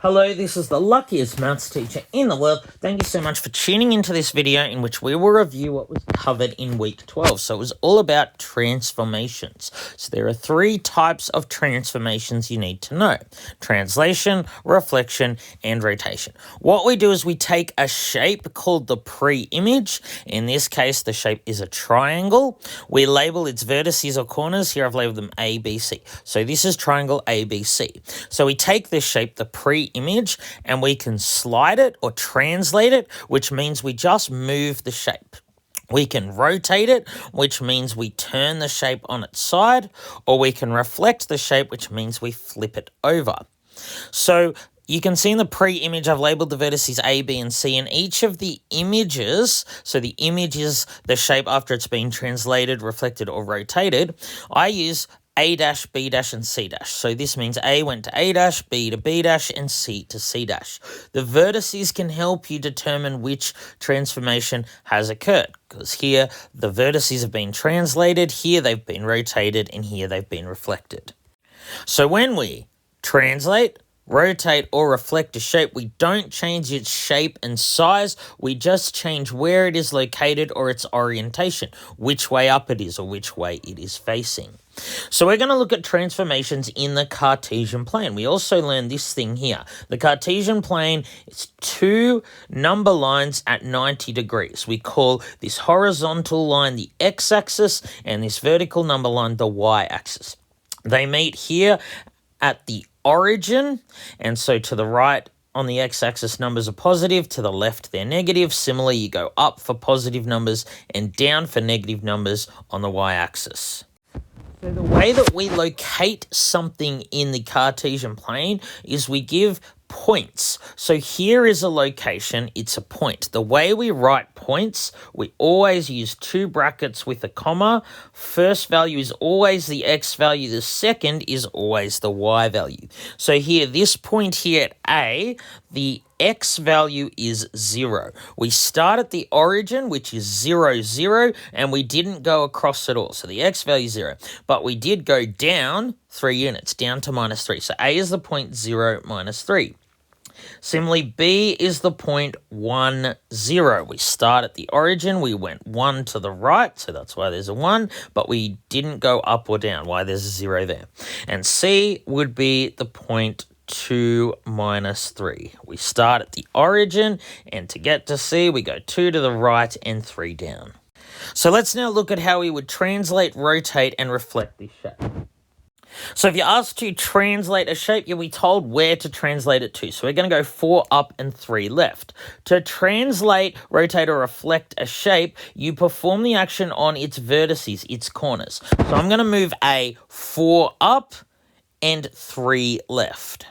Hello, this is the luckiest maths teacher in the world. Thank you so much for tuning into this video in which we will review what was covered in week 12. So it was all about transformations. So there are three types of transformations you need to know: translation, reflection, and rotation. What we do is we take a shape called the pre-image. In this case, the shape is a triangle. We label its vertices or corners. Here I've labeled them A, B, C. So this is triangle ABC. So we take this shape, the pre-image, and we can slide it or translate it, which means we just move the shape. We can rotate it, which means we turn the shape on its side, or we can reflect the shape, which means we flip it over. So you can see in the pre-image, I've labeled the vertices A, B, and C, and each of the images, so the image is the shape after it's been translated, reflected, or rotated, I use A dash, B dash, and C dash. So this means A went to A dash, B to B dash, and C to C dash. The vertices can help you determine which transformation has occurred, because here the vertices have been translated, here they've been rotated, and here they've been reflected. So when we translate, rotate, or reflect a shape, we don't change its shape and size, we just change where it is located or its orientation, which way up it is or which way it is facing. So we're going to look at transformations in the Cartesian plane. We also learned this thing here. The Cartesian plane is two number lines at 90 degrees. We call this horizontal line the x-axis and this vertical number line the y-axis. They meet here at the origin, and so to the right on the x-axis numbers are positive, to the left they're negative. Similarly, you go up for positive numbers and down for negative numbers on the y-axis. So the way that we locate something in the Cartesian plane is we give points. So here is a location, it's a point. The way we write points, we always use two brackets with a comma. First value is always the x value, the second is always the y value. So here, this point here at A, the x value is 0. We start at the origin, which is 0, 0, and we didn't go across at all. So the x value is 0. But we did go down 3 units, down to -3. So A is the point 0, -3. Similarly, B is the point 1, 0. We start at the origin, we went 1 to the right, so that's why there's a 1, but we didn't go up or down, why there's a 0 there. And C would be the point 2, -3. We start at the origin, and to get to C, we go 2 to the right and 3 down. So let's now look at how we would translate, rotate, and reflect this shape. So if you're asked to translate a shape, you'll be told where to translate it to. So we're going to go 4 up and 3 left. To translate, rotate, or reflect a shape, you perform the action on its vertices, its corners. So I'm going to move A 4 up and 3 left.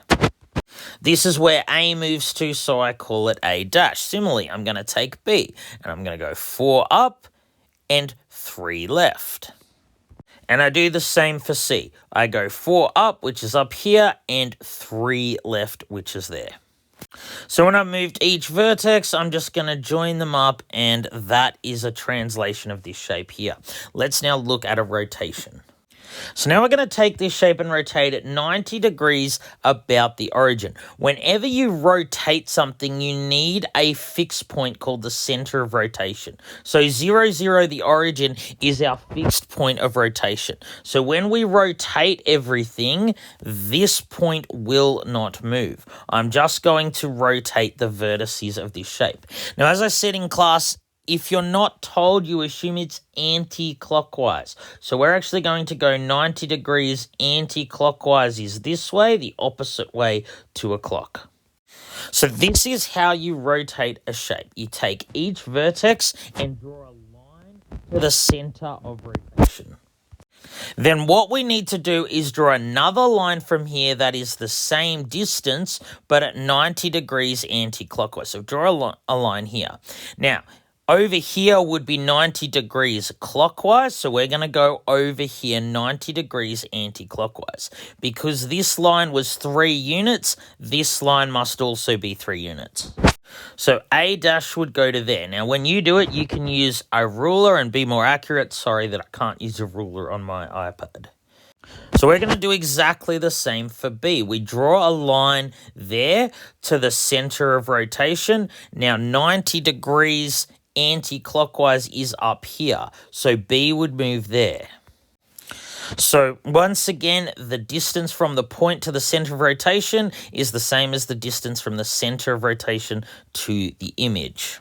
This is where A moves to, so I call it A dash. Similarly, I'm going to take B, and I'm going to go 4 up and 3 left. And I do the same for C. I go 4 up, which is up here, and 3 left, which is there. So when I've moved each vertex, I'm just going to join them up, and that is a translation of this shape here. Let's now look at a rotation. So now we're going to take this shape and rotate it 90 degrees about the origin. Whenever you rotate something, you need a fixed point called the center of rotation. So 0, 0, the origin, is our fixed point of rotation. So when we rotate everything, this point will not move. I'm just going to rotate the vertices of this shape. Now, as I said in class, if you're not told, you assume it's anti-clockwise. So we're actually going to go 90 degrees anti-clockwise is this way, the opposite way to a clock. So this is how you rotate a shape. You take each vertex and draw a line to the center of rotation. Then what we need to do is draw another line from here that is the same distance, but at 90 degrees anti-clockwise. So draw a line here. Now, over here would be 90 degrees clockwise, so we're going to go over here 90 degrees anti-clockwise. Because this line was 3 units, this line must also be 3 units. So A dash would go to there. Now, when you do it, you can use a ruler and be more accurate. Sorry that I can't use a ruler on my iPad. So we're going to do exactly the same for B. We draw a line there to the center of rotation. Now 90 degrees anti-clockwise is up here. So B would move there. So once again, the distance from the point to the center of rotation is the same as the distance from the center of rotation to the image.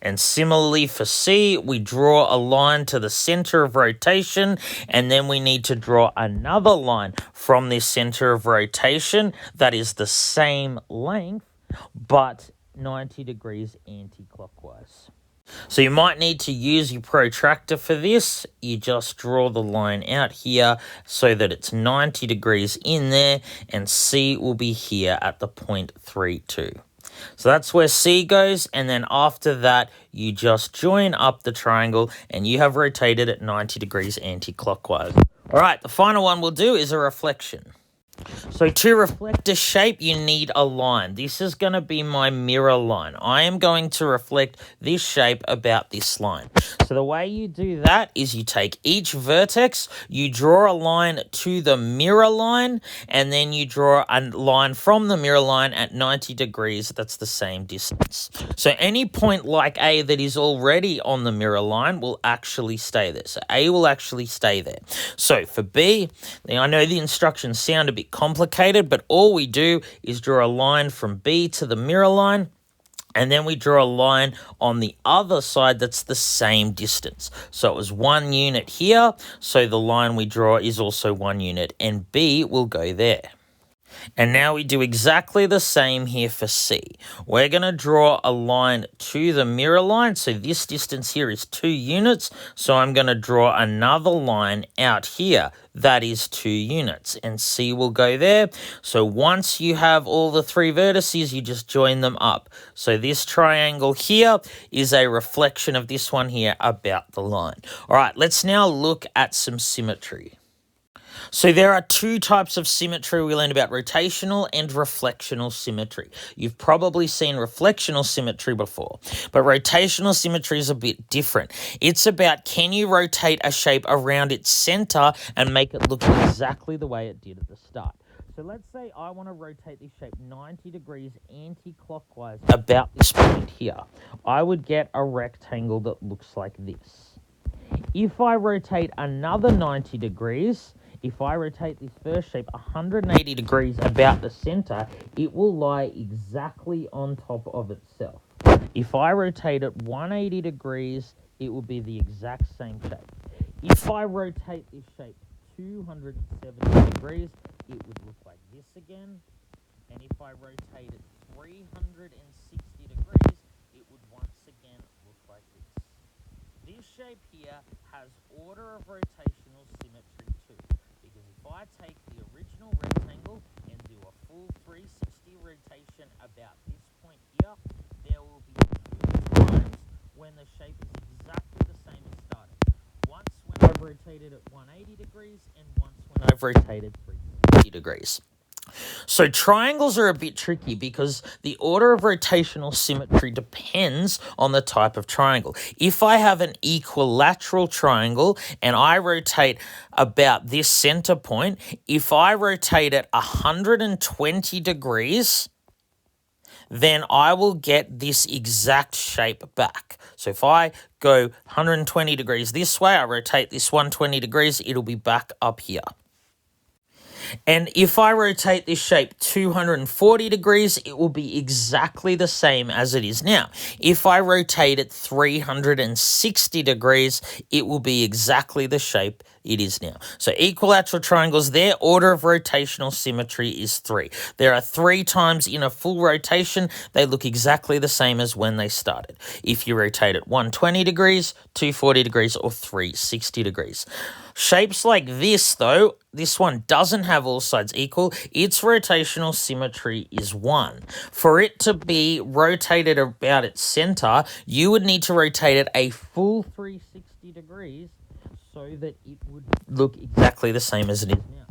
And similarly for C, we draw a line to the center of rotation, and then we need to draw another line from this center of rotation that is the same length, but 90 degrees anti-clockwise. So you might need to use your protractor for this. You just draw the line out here so that it's 90 degrees in there, and C will be here at the point 3,2. So that's where C goes, and then after that, you just join up the triangle, and you have rotated at 90 degrees anti-clockwise. All right, the final one we'll do is a reflection. So to reflect a shape, you need a line. This is going to be my mirror line. I am going to reflect this shape about this line. So the way you do that is you take each vertex, you draw a line to the mirror line, and then you draw a line from the mirror line at 90 degrees. That's the same distance. So any point like A that is already on the mirror line will actually stay there. So A will actually stay there. So for B, I know the instructions sound a bit complicated, but all we do is draw a line from B to the mirror line, and then we draw a line on the other side that's the same distance. So it was 1 unit here, so the line we draw is also 1 unit, and B will go there. And now we do exactly the same here for C. We're going to draw a line to the mirror line. So this distance here is 2 units. So I'm going to draw another line out here that is 2 units. And C will go there. So once you have all the 3 vertices, you just join them up. So this triangle here is a reflection of this one here about the line. All right, let's now look at some symmetry. So there are 2 types of symmetry. We learned about rotational and reflectional symmetry. You've probably seen reflectional symmetry before, but rotational symmetry is a bit different. It's about, can you rotate a shape around its center and make it look exactly the way it did at the start? So let's say I want to rotate this shape 90 degrees anti-clockwise about this point here. I would get a rectangle that looks like this. If I rotate another 90 degrees, if I rotate this first shape 180 degrees about the center, it will lie exactly on top of itself. If I rotate it 180 degrees, it will be the exact same shape. If I rotate this shape 270 degrees, it would look like this again. And if I rotate it 360 degrees, it would once again look like this. This shape here has order of rotational symmetry too. Because if I take the original rectangle and do a full 360 rotation about this point here, there will be 2 times when the shape is exactly the same as started. Once when I've rotated at 180 degrees and once when I've rotated 360 degrees. So triangles are a bit tricky because the order of rotational symmetry depends on the type of triangle. If I have an equilateral triangle and I rotate about this center point, if I rotate it 120 degrees, then I will get this exact shape back. So if I go 120 degrees this way, I rotate this 120 degrees, it'll be back up here. And if I rotate this shape 240 degrees, it will be exactly the same as it is now. If I rotate it 360 degrees, it will be exactly the shape it is now. So equilateral triangles, their order of rotational symmetry is 3. There are 3 times in a full rotation, they look exactly the same as when they started. If you rotate it 120 degrees, 240 degrees, or 360 degrees. Shapes like this, though, this one doesn't have all sides equal. Its rotational symmetry is 1. For it to be rotated about its center, you would need to rotate it a full 360 degrees so that it would look exactly the same as it is now.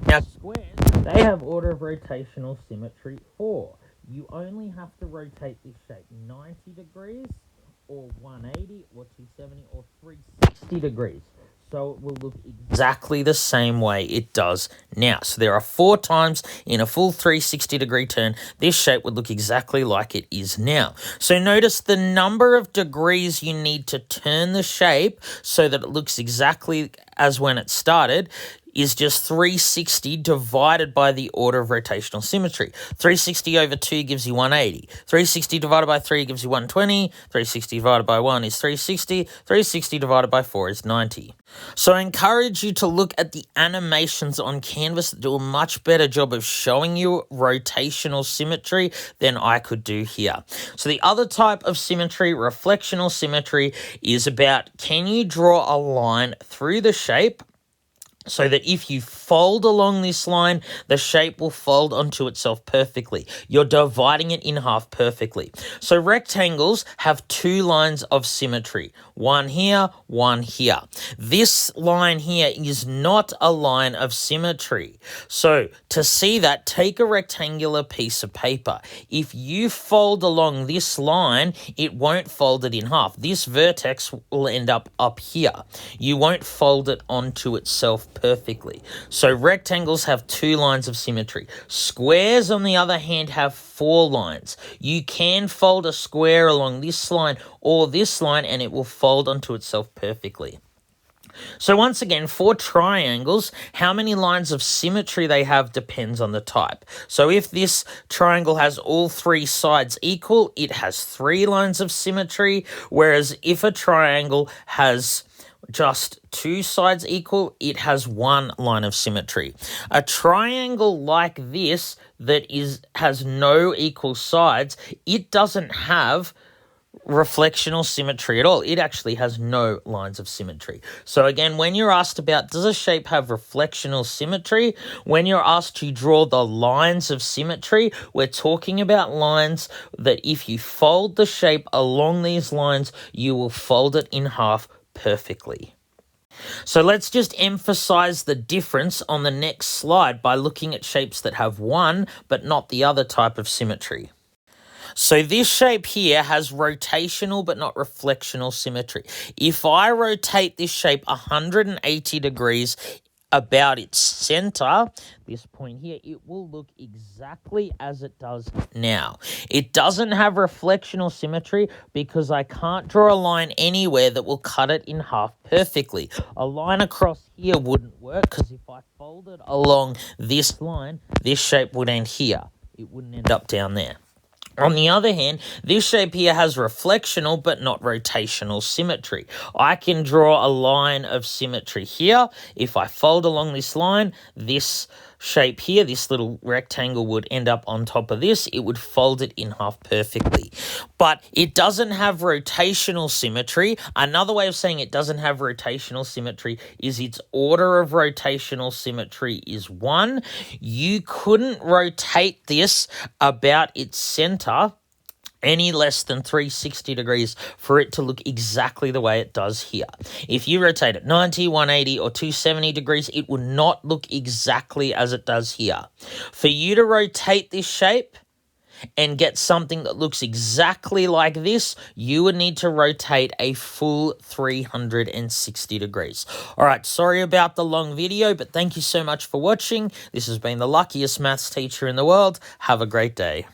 Now, squares, they have order of rotational symmetry 4. You only have to rotate this shape 90 degrees, or 180, or 270, or 360 degrees. So it will look exactly the same way it does now. So there are 4 times in a full 360-degree turn, this shape would look exactly like it is now. So notice the number of degrees you need to turn the shape so that it looks exactly as when it started is just 360 divided by the order of rotational symmetry. 360 over 2 gives you 180. 360 divided by 3 gives you 120. 360 divided by 1 is 360. 360 divided by 4 is 90. So I encourage you to look at the animations on Canvas that do a much better job of showing you rotational symmetry than I could do here. So the other type of symmetry, reflectional symmetry, is about can you draw a line through the shape so that if you fold along this line, the shape will fold onto itself perfectly. You're dividing it in half perfectly. So rectangles have 2 lines of symmetry. One here, one here. This line here is not a line of symmetry. So to see that, take a rectangular piece of paper. If you fold along this line, it won't fold it in half. This vertex will end up here. You won't fold it onto itself perfectly. So rectangles have 2 lines of symmetry. Squares, on the other hand, have 4 lines. You can fold a square along this line or this line and it will fold onto itself perfectly. So once again, for triangles, how many lines of symmetry they have depends on the type. So if this triangle has all 3 sides equal, it has 3 lines of symmetry, whereas if a triangle has just 2 sides equal, it has 1 line of symmetry. A triangle like this that has no equal sides, it doesn't have reflectional symmetry at all. It actually has no lines of symmetry. So again, when you're asked about does a shape have reflectional symmetry, when you're asked to draw the lines of symmetry, we're talking about lines that if you fold the shape along these lines, you will fold it in half perfectly. So let's just emphasize the difference on the next slide by looking at shapes that have one but not the other type of symmetry. So this shape here has rotational but not reflectional symmetry. If I rotate this shape 180 degrees about its center, this point here, it will look exactly as it does now. It doesn't have reflectional symmetry because I can't draw a line anywhere that will cut it in half perfectly. A line across here wouldn't work because if I folded along this line, this shape would end here. It wouldn't end up down there. On the other hand, this shape here has reflectional but not rotational symmetry. I can draw a line of symmetry here. If I fold along this line, this shape here, this little rectangle would end up on top of this. It would fold it in half perfectly. But it doesn't have rotational symmetry. Another way of saying it doesn't have rotational symmetry is its order of rotational symmetry is 1. You couldn't rotate this about its center any less than 360 degrees for it to look exactly the way it does here. If you rotate it 90, 180, or 270 degrees, it will not look exactly as it does here. For you to rotate this shape and get something that looks exactly like this, you would need to rotate a full 360 degrees. All right, sorry about the long video, but thank you so much for watching. This has been the luckiest maths teacher in the world. Have a great day.